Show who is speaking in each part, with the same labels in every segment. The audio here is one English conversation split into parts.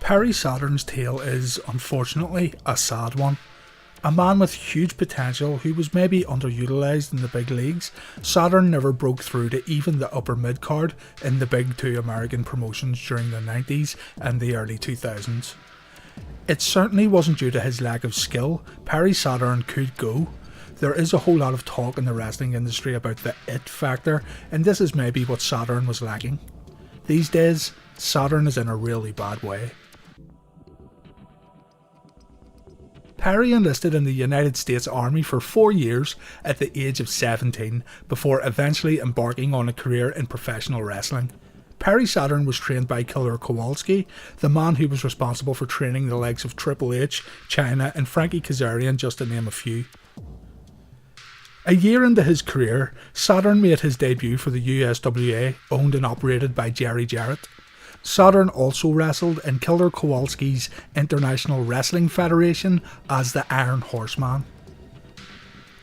Speaker 1: Perry Saturn's tale is, unfortunately, a sad one. A man with huge potential who was maybe underutilized in the big leagues, Saturn never broke through to even the upper mid-card in the big two American promotions during the 90s and the early 2000s. It certainly wasn't due to his lack of skill. Perry Saturn could go. There is a whole lot of talk in the wrestling industry about the it factor, and this is maybe what Saturn was lacking. These days, Saturn is in a really bad way. Perry enlisted in the United States Army for 4 years at the age of 17 before eventually embarking on a career in professional wrestling. Perry Saturn was trained by Killer Kowalski, the man who was responsible for training the likes of Triple H, Chyna and Frankie Kazarian, just to name a few. A year into his career, Saturn made his debut for the USWA, owned and operated by Jerry Jarrett. Saturn also wrestled in Killer Kowalski's International Wrestling Federation as the Iron Horseman.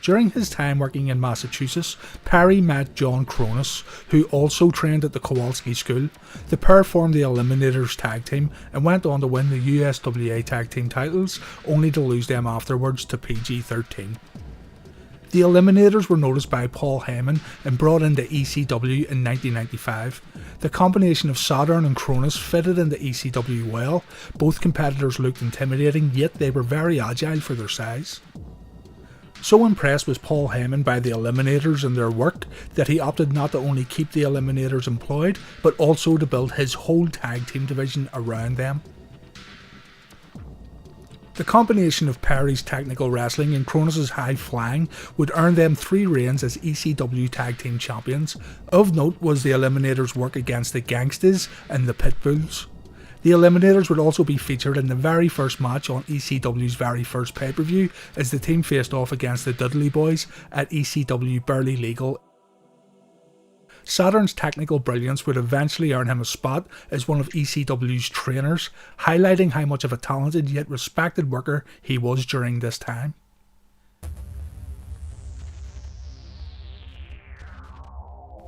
Speaker 1: During his time working in Massachusetts, Perry met John Kronus, who also trained at the Kowalski School. The pair formed the Eliminators tag team and went on to win the USWA tag team titles, only to lose them afterwards to PG-13. The Eliminators were noticed by Paul Heyman and brought into ECW in 1995. The combination of Saturn and Kronus fitted into ECW well. Both competitors looked intimidating, yet they were very agile for their size. So impressed was Paul Heyman by the Eliminators and their work that he opted not to only keep the Eliminators employed, but also to build his whole tag team division around them. The combination of Perry's technical wrestling and Kronus' high flying would earn them 3 reigns as ECW Tag Team Champions. Of note was the Eliminators' work against the Gangstas and the Pitbulls. The Eliminators would also be featured in the very first match on ECW's very first pay-per-view as the team faced off against the Dudley Boys at ECW Barely Legal. Saturn's technical brilliance would eventually earn him a spot as one of ECW's trainers, highlighting how much of a talented yet respected worker he was during this time.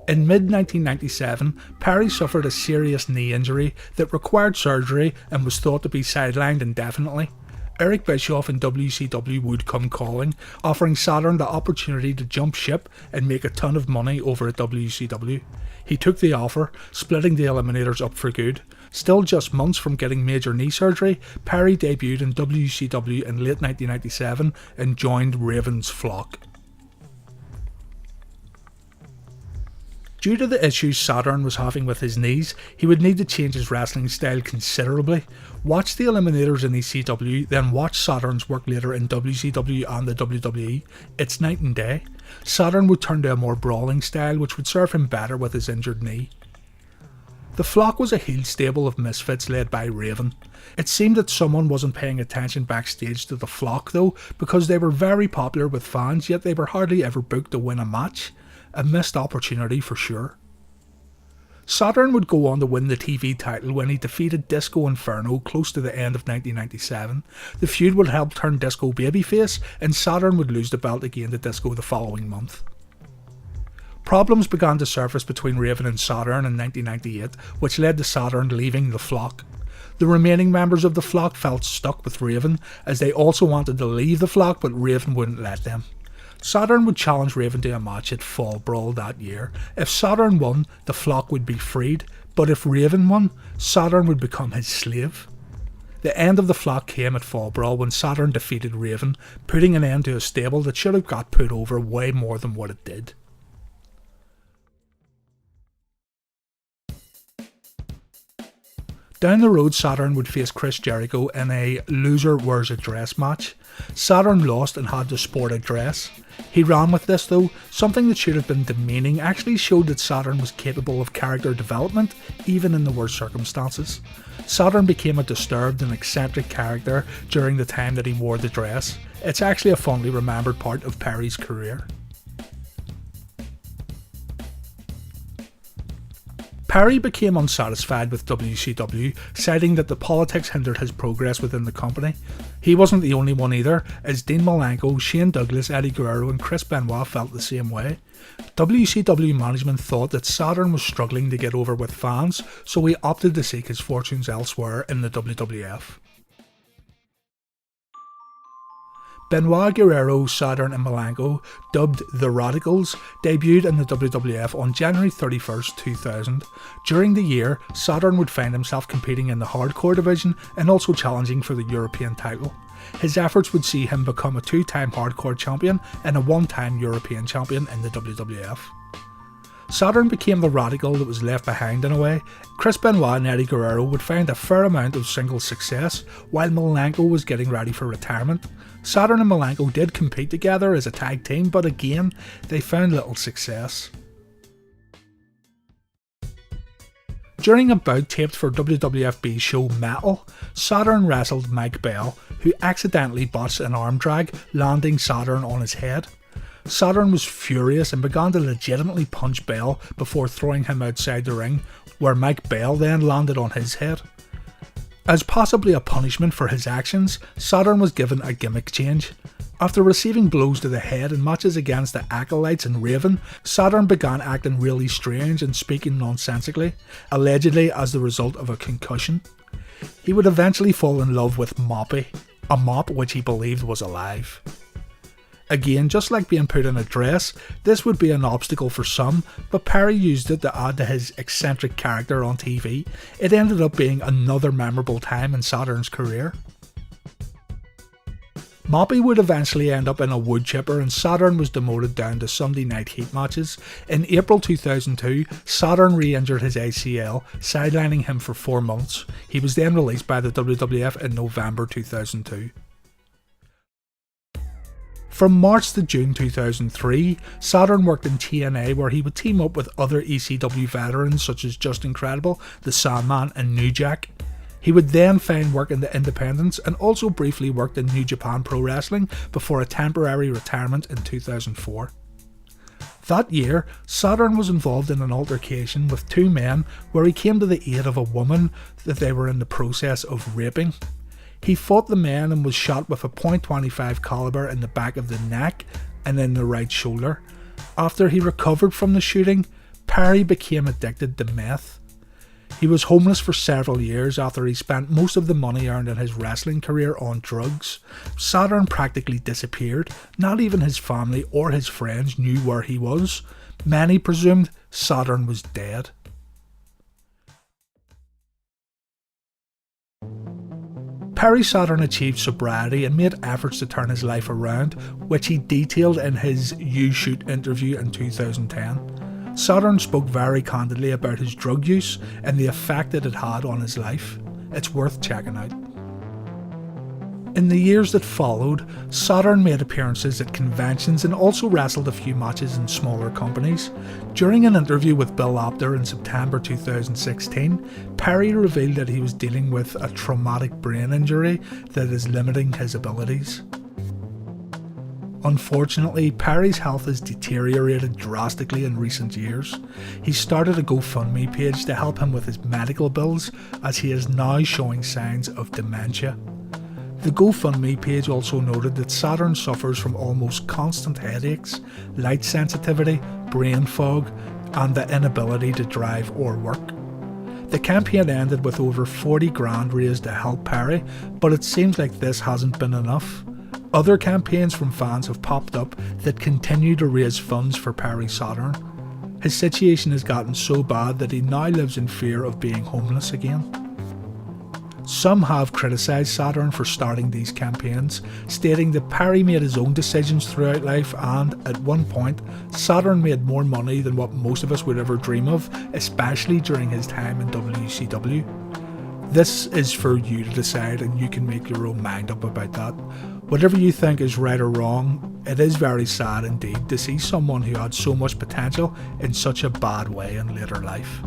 Speaker 1: In mid-1997, Perry suffered a serious knee injury that required surgery and was thought to be sidelined indefinitely. Eric Bischoff and WCW would come calling, offering Saturn the opportunity to jump ship and make a ton of money over at WCW. He took the offer, splitting the Eliminators up for good. Still just months from getting major knee surgery, Perry debuted in WCW in late 1997 and joined Raven's flock. Due to the issues Saturn was having with his knees, he would need to change his wrestling style considerably. Watch the Eliminators in ECW, then watch Saturn's work later in WCW and the WWE. It's night and day. Saturn would turn to a more brawling style which would serve him better with his injured knee. The flock was a heel stable of misfits led by Raven. It seemed that someone wasn't paying attention backstage to the flock though, because they were very popular with fans, yet they were hardly ever booked to win a match. A missed opportunity for sure. Saturn would go on to win the TV title when he defeated Disco Inferno close to the end of 1997. The feud would help turn Disco babyface, and Saturn would lose the belt again to Disco the following month. Problems began to surface between Raven and Saturn in 1998, which led to Saturn leaving the flock. The remaining members of the flock felt stuck with Raven, as they also wanted to leave the flock, but Raven wouldn't let them. Saturn would challenge Raven to a match at Fall Brawl that year. If Saturn won, the flock would be freed, but if Raven won, Saturn would become his slave. The end of the flock came at Fall Brawl when Saturn defeated Raven, putting an end to a stable that should have got put over way more than what it did. Down the road, Saturn would face Chris Jericho in a loser wears a dress match. Saturn lost and had to sport a dress. He ran with this though. Something that should have been demeaning actually showed that Saturn was capable of character development even in the worst circumstances. Saturn became a disturbed and eccentric character during the time that he wore the dress. It's actually a fondly remembered part of Perry's career. Perry became unsatisfied with WCW, citing that the politics hindered his progress within the company. He wasn't the only one either, as Dean Malenko, Shane Douglas, Eddie Guerrero and Chris Benoit felt the same way. WCW management thought that Saturn was struggling to get over with fans, so he opted to seek his fortunes elsewhere in the WWF. Benoit, Guerrero, Saturn and Malenko, dubbed the Radicalz, debuted in the WWF on January 31st, 2000. During the year, Saturn would find himself competing in the hardcore division and also challenging for the European title. His efforts would see him become a 2-time hardcore champion and a 1-time European champion in the WWF. Saturn became the Radical that was left behind in a way. Chris Benoit and Eddie Guerrero would find a fair amount of single success, while Malenko was getting ready for retirement. Saturn and Malenko did compete together as a tag team, but again, they found little success. During a bout taped for WWF's show Metal, Saturn wrestled Mike Bell, who accidentally botched an arm drag, landing Saturn on his head. Saturn was furious and began to legitimately punch Bell before throwing him outside the ring, where Mike Bell then landed on his head. As possibly a punishment for his actions, Saturn was given a gimmick change. After receiving blows to the head in matches against the Acolytes and Raven, Saturn began acting really strange and speaking nonsensically, allegedly as the result of a concussion. He would eventually fall in love with Moppy, a mop which he believed was alive. Again, just like being put in a dress, this would be an obstacle for some, but Perry used it to add to his eccentric character on TV. It ended up being another memorable time in Saturn's career. Moppy would eventually end up in a wood chipper and Saturn was demoted down to Sunday night heat matches. In April 2002, Saturn re-injured his ACL, sidelining him for 4 months. He was then released by the WWF in November 2002. From March to June 2003, Saturn worked in TNA where he would team up with other ECW veterans such as Justin Credible, The Sandman and New Jack. He would then find work in the Independents and also briefly worked in New Japan Pro Wrestling before a temporary retirement in 2004. That year, Saturn was involved in an altercation with 2 men where he came to the aid of a woman that they were in the process of raping. He fought the men and was shot with a .25 caliber in the back of the neck and in the right shoulder. After he recovered from the shooting, Perry became addicted to meth. He was homeless for several years after he spent most of the money earned in his wrestling career on drugs. Saturn practically disappeared. Not even his family or his friends knew where he was. Many presumed Saturn was dead. Perry Saturn achieved sobriety and made efforts to turn his life around, which he detailed in his You Shoot interview in 2010. Saturn spoke very candidly about his drug use and the effect that it had on his life. It's worth checking out. In the years that followed, Saturn made appearances at conventions and also wrestled a few matches in smaller companies. During an interview with Bill Apter in September 2016, Perry revealed that he was dealing with a traumatic brain injury that is limiting his abilities. Unfortunately, Perry's health has deteriorated drastically in recent years. He started a GoFundMe page to help him with his medical bills as he is now showing signs of dementia. The GoFundMe page also noted that Saturn suffers from almost constant headaches, light sensitivity, brain fog, and the inability to drive or work. The campaign ended with over 40 grand raised to help Perry, but it seems like this hasn't been enough. Other campaigns from fans have popped up that continue to raise funds for Perry Saturn. His situation has gotten so bad that he now lives in fear of being homeless again. Some have criticised Saturn for starting these campaigns, stating that Perry made his own decisions throughout life and, at one point, Saturn made more money than what most of us would ever dream of, especially during his time in WCW. This is for you to decide and you can make your own mind up about that. Whatever you think is right or wrong, it is very sad indeed to see someone who had so much potential in such a bad way in later life.